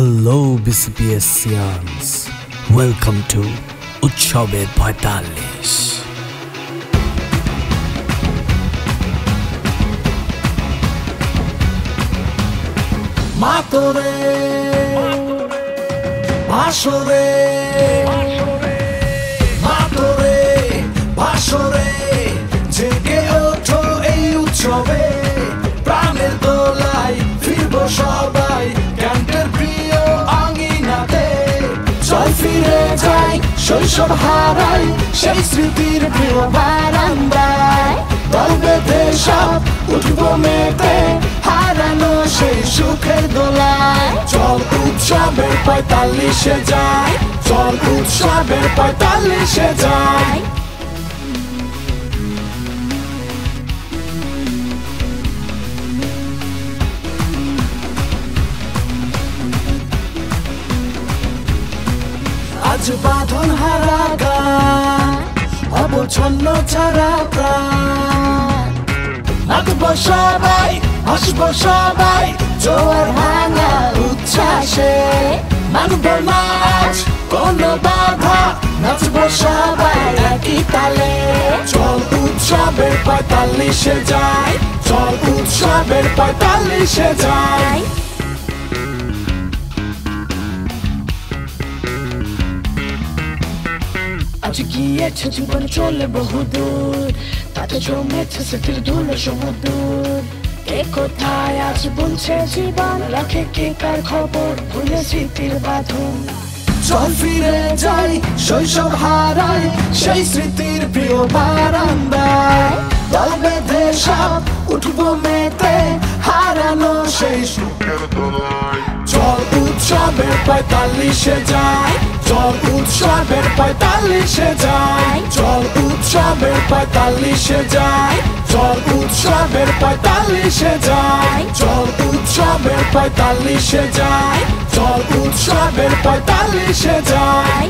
Hello BCPSians, welcome to Utsober 45 Matore Bashore Matore Bashore জেগে ওঠো এই উৎসবে প্রাণের দোলায় ফিরবো সবাই ক্যান্টের প্রিয় আঙ্গিনাতে চল ফিরে যাই শৈশব হারাই সেই স্মৃতির প্রিয় বারান্দায় দল বেঁধে সব উঠবো মেতে হারানো সেই সুখের দোলায় চল উৎসবের 45-এ যাই চল উৎসবের 45-এ যাই আজ বাঁধন হারা গান অবচ্ছন্ন ছাড়া প্রাণ নাচবো সবাই হাসবো সবাই জোয়ার ভাঙা উচ্ছ্বাসে মানব না আজ কোনো বাধা নাচবো সবাই একই তালে চল উৎসবের 45-এ যাই চল উৎসবের 45-এ যাই আজ গিয়েছে জীবন চলে বহুদূর তাতে জমেছে স্মৃতির ধুলো সমুদূর কে কোথায় আজ বলছে জীবন রাখে কে কার খবর ভুলে স্মৃতির বাঁধন চল ফিরে যাই শৈশব হারাই সেই স্মৃতির প্রিয় বারান্দায় দল বেঁধে সব উঠবো মেতে হারানো সেই সুখের দোলায় চল উৎসবের 45-এ যাই চল উৎসবের 45-এ যাই চল উৎসবের 45-এ যাই চল উৎসবের 45-এ যাই চল উৎসবের 45-এ যাই চল উৎসবের 45-এ যাই